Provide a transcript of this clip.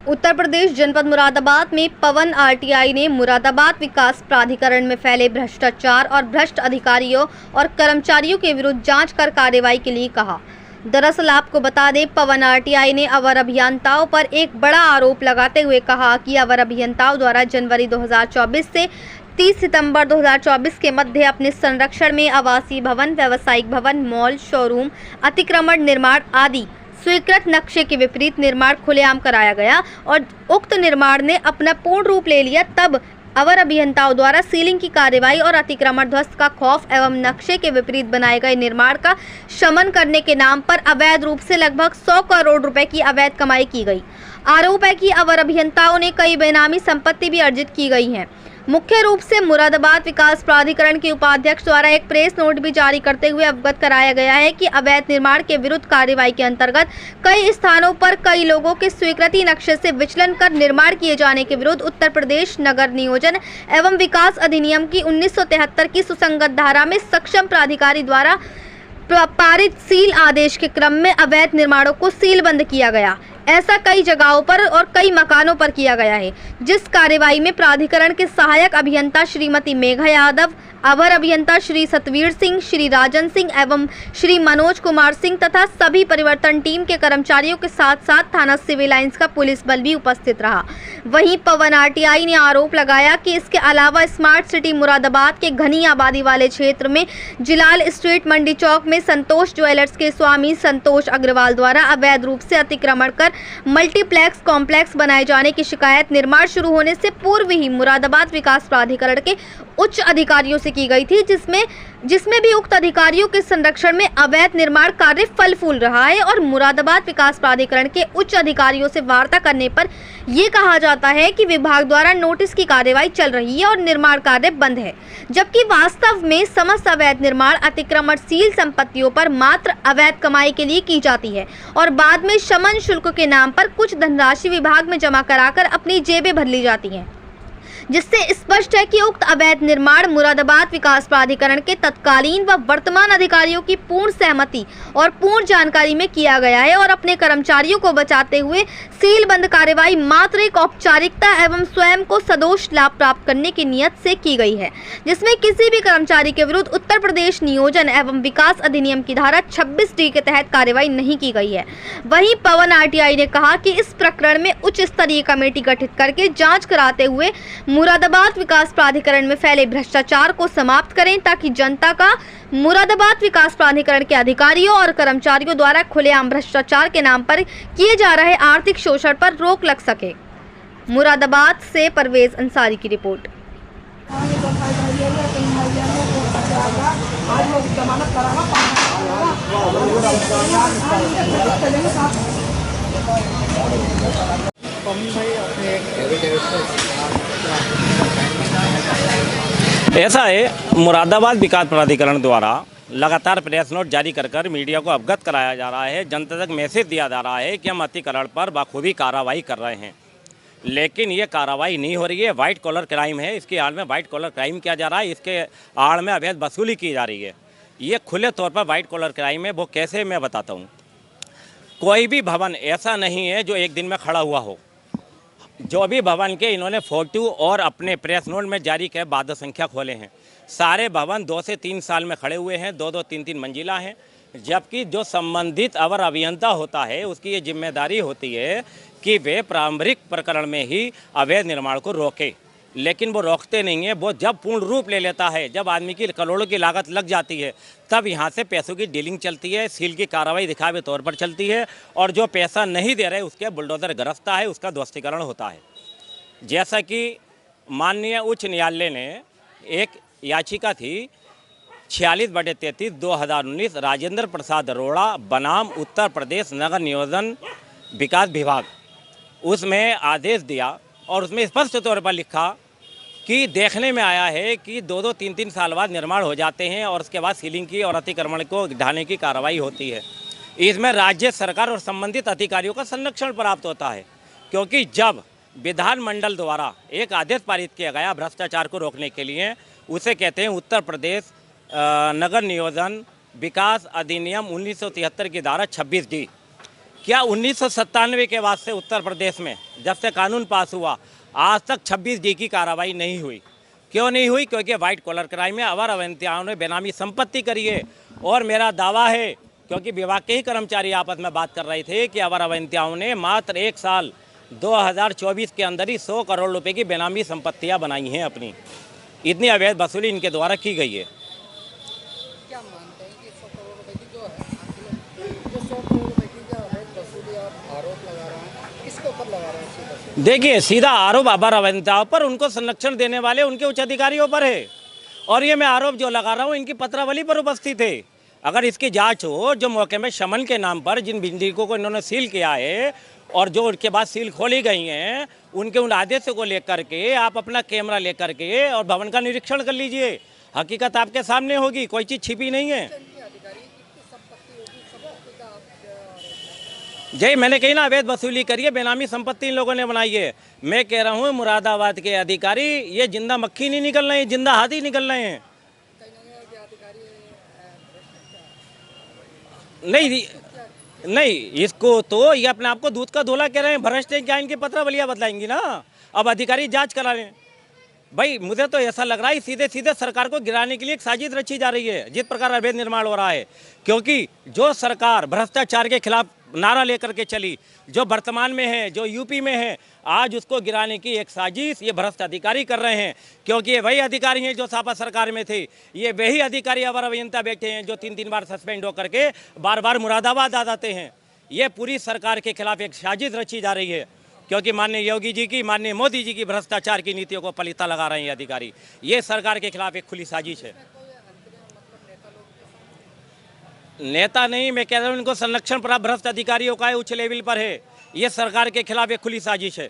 उत्तर प्रदेश जनपद मुरादाबाद में पवन आरटीआई ने मुरादाबाद विकास प्राधिकरण में फैले भ्रष्टाचार और भ्रष्ट अधिकारियों और कर्मचारियों के विरुद्ध जांच कर कार्रवाई के लिए कहा। दरअसल आपको बता दें, पवन आरटीआई ने अवर अभियंताओं पर एक बड़ा आरोप लगाते हुए कहा कि अवर अभियंताओं द्वारा जनवरी 2024 से 30 सितंबर 2024 के मध्य अपने संरक्षण में आवासीय भवन, व्यावसायिक भवन, मॉल, शोरूम, अतिक्रमण निर्माण आदि स्वीकृत नक्शे के विपरीत निर्माण खुलेआम कराया गया और उक्त निर्माण ने अपना पूर्ण रूप ले लिया। तब अवर अभियंताओं द्वारा सीलिंग की कार्रवाई और अतिक्रमण ध्वस्त का खौफ एवं नक्शे के विपरीत बनाए गए निर्माण का शमन करने के नाम पर अवैध रूप से लगभग 100 करोड़ रुपए की अवैध कमाई की गई। आरोप है कि अवर अभियंताओं ने कई बेनामी संपत्ति भी अर्जित की गई है। मुख्य रूप से मुरादाबाद विकास प्राधिकरण के उपाध्यक्ष द्वारा एक प्रेस नोट भी जारी करते हुए अवगत कराया गया है कि अवैध निर्माण के विरुद्ध कार्रवाई के अंतर्गत कई स्थानों पर कई लोगों के स्वीकृति नक्शे से विचलन कर निर्माण किए जाने के विरुद्ध उत्तर प्रदेश नगर नियोजन एवं विकास अधिनियम की 1973 की सुसंगत धारा में सक्षम प्राधिकारी द्वारा पारित सील आदेश के क्रम में अवैध निर्माणों को सीलबंद किया गया। ऐसा कई जगहों पर और कई मकानों पर किया गया है, जिस कार्यवाही में प्राधिकरण के सहायक अभियंता श्रीमती मेघा यादव, अवर अभियंता श्री सतवीर सिंह, श्री राजन सिंह एवं श्री मनोज कुमार सिंह तथा सभी परिवर्तन टीम के कर्मचारियों के साथ साथ थाना सिविल लाइंस का पुलिस बल भी उपस्थित रहा। वहीं पवन आरटीआई ने आरोप लगाया कि इसके अलावा स्मार्ट सिटी मुरादाबाद के घनी आबादी वाले क्षेत्र में जिलाल स्ट्रीट मंडी चौक में संतोष ज्वेलर्स के स्वामी संतोष अग्रवाल द्वारा अवैध रूप से अतिक्रमण कर मल्टीप्लेक्स कॉम्प्लेक्स बनाए जाने की शिकायत निर्माण शुरू होने से पूर्व ही मुरादाबाद विकास प्राधिकरण के उच्च अधिकारियों से की गई थी, जिसमें भी उक्त अधिकारियों के संरक्षण में अवैध निर्माण कार्य फल फूल रहा है और मुरादाबाद विकास प्राधिकरण के उच्च अधिकारियों से वार्ता करने पर यह कहा जाता है कि विभाग द्वारा नोटिस की कार्यवाही चल रही है और निर्माण कार्य बंद है, जबकि वास्तव में समस्त अवैध निर्माण अतिक्रमण सील संपत्तियों पर मात्र अवैध कमाई के लिए की जाती है और बाद में शमन शुल्क के नाम पर कुछ धनराशि विभाग में जमा कराकर अपनी जेबें भर ली जाती हैं, जिससे स्पष्ट है कि उक्त अवैध निर्माण मुरादाबाद विकास प्राधिकरण के तत्कालीन व वर्तमान अधिकारियों की पूर्ण सहमति और पूर्ण जानकारी में किया गया है और अपने कर्मचारियों को बचाते हुए सीलबंद कार्रवाई मात्र एक औपचारिकता एवं स्वयं को सदोष लाभ प्राप्त करने की नियत से की गई है, जिसमें किसी भी कर्मचारी के विरुद्ध उत्तर प्रदेश नियोजन एवं विकास अधिनियम की धारा 26D के तहत कार्रवाई नहीं की गई है। वहीं पवन आरटीआई ने कहा कि इस प्रकरण में उच्च स्तरीय कमेटी गठित करके जाँच कराते हुए मुरादाबाद विकास प्राधिकरण में फैले भ्रष्टाचार को समाप्त करें, ताकि जनता का मुरादाबाद विकास प्राधिकरण के अधिकारियों और कर्मचारियों द्वारा खुलेआम भ्रष्टाचार के नाम पर किए जा रहे आर्थिक शोषण पर रोक लग सके। मुरादाबाद से परवेज अंसारी की रिपोर्ट। ऐसा है, मुरादाबाद विकास प्राधिकरण द्वारा लगातार प्रेस नोट जारी कर मीडिया को अवगत कराया जा रहा है, जनता तक मैसेज दिया जा रहा है कि हम अतिक्रमण पर बखूबी कार्रवाई कर रहे हैं, लेकिन ये कार्रवाई नहीं हो रही है। वाइट कॉलर क्राइम है, इसकी आड़ में वाइट कॉलर क्राइम किया जा रहा है, इसके आड़ में अवैध वसूली की जा रही है। ये खुले तौर पर वाइट कॉलर क्राइम है। वो कैसे, मैं बताता हूँ। कोई भी भवन ऐसा नहीं है जो एक दिन में खड़ा हुआ हो। जो भी भवन के इन्होंने फोटो और अपने प्रेस नोट में जारी किए बाद संख्या खोले हैं, सारे भवन 2 से 3 साल में खड़े हुए हैं, 2-2, 3-3 मंजिला हैं, जबकि जो संबंधित अवर अभियंता होता है उसकी ये जिम्मेदारी होती है कि वे प्रारंभिक प्रकरण में ही अवैध निर्माण को रोके, लेकिन वो रोकते नहीं हैं। वो जब पूर्ण रूप ले लेता है, जब आदमी की करोड़ों की लागत लग जाती है, तब यहाँ से पैसों की डीलिंग चलती है, सील की कार्रवाई दिखावे तौर पर चलती है और जो पैसा नहीं दे रहे उसके बुलडोजर गरजता है, उसका ध्वस्तीकरण होता है। जैसा कि माननीय उच्च न्यायालय ने एक याचिका थी 46/33/2019 राजेंद्र प्रसाद अरोड़ा बनाम उत्तर प्रदेश नगर नियोजन विकास विभाग, उसमें आदेश दिया और उसमें स्पष्ट तौर पर लिखा कि देखने में आया है कि 2-2, 3-3 साल बाद निर्माण हो जाते हैं और उसके बाद सीलिंग की और अतिक्रमण को ढाने की कार्रवाई होती है। इसमें राज्य सरकार और संबंधित अधिकारियों का संरक्षण प्राप्त होता है, क्योंकि जब विधानमंडल द्वारा एक आदेश पारित किया गया भ्रष्टाचार को रोकने के लिए, उसे कहते हैं उत्तर प्रदेश नगर नियोजन विकास अधिनियम 1973 की धारा 26D, क्या 1997 के बाद से उत्तर प्रदेश में जब से कानून पास हुआ आज तक 26D की कार्रवाई नहीं हुई? क्यों नहीं हुई? क्योंकि वाइट कॉलर क्राइम में अवर अवैधताओं ने बेनामी संपत्ति करी है। और मेरा दावा है, क्योंकि विभाग के ही कर्मचारी आपस में बात कर रहे थे, कि अवर अवैधताओं ने मात्र 1 साल 2024 के अंदर ही 100 करोड़ रुपए की बेनामी संपत्तियां बनाई हैं अपनी। इतनी अवैध वसूली इनके द्वारा की गई है। क्या मानते हैं कि 100 करोड़ रुपए की जो है, जो 100 करोड़ रुपए की जो अवैध वसूली आप आरोप लगा रहे हैं, किसके ऊपर लगा रहे हैं सीधा से? देखिए, सीधा आरोप अवर अवैधताओं पर, उनको संरक्षण देने वाले उनके उच्च अधिकारियों पर है। और ये मैं आरोप जो लगा रहा हूँ इनकी पत्रावली पर उपस्थित है। अगर इसकी जांच हो, जो मौके में शमन के नाम पर जिन बिल्डिंगों को इन्होंने सील किया है और जो उनके बाद सील खोली गई हैं, उनके उन आदेशों को लेकर के आप अपना कैमरा लेकर के और भवन का निरीक्षण कर लीजिए। हकीकत आपके सामने होगी, कोई चीज़ छिपी नहीं है। जय, मैंने कही ना, अवैध वसूली करिए, बेनामी संपत्ति इन लोगों ने बनाई है। मैं कह रहा हूँ मुरादाबाद के अधिकारी ये जिंदा मक्खी नहीं निकल रहे हैं, जिंदा हाथी निकल रहे हैं। नहीं, इसको तो ये अपने आप को दूध का धोला कह रहे हैं। भ्रष्ट हैं क्या? इनकी पत्रावलियाँ बदलाएंगी ना। अब अधिकारी जांच करा लें। भाई मुझे तो ऐसा लग रहा है सीधे सीधे सरकार को गिराने के लिए एक साजिश रची जा रही है, जिस प्रकार अवैध निर्माण हो रहा है। क्योंकि जो सरकार भ्रष्टाचार के खिलाफ नारा लेकर के चली, जो वर्तमान में है, जो यूपी में है, आज उसको गिराने की एक साजिश ये भ्रष्ट अधिकारी कर रहे हैं। क्योंकि ये वही अधिकारी हैं जो सापा सरकार में थे। ये वही अधिकारी अवर अभियंता बैठे हैं जो 3-3 बार सस्पेंड होकर के बार बार मुरादाबाद आ जाते हैं। ये पूरी सरकार के खिलाफ एक साजिश रची जा रही है। क्योंकि माननीय योगी जी की, माननीय मोदी जी की भ्रष्टाचार की नीतियों को पलीता लगा रहे हैं अधिकारी। ये सरकार के खिलाफ एक खुली साजिश है। नेता नहीं, मैं कह रहा हूँ इनको संरक्षण प्राप्त भ्रष्ट अधिकारियों का है, उच्च लेवल पर है। ये सरकार के खिलाफ एक खुली साजिश है।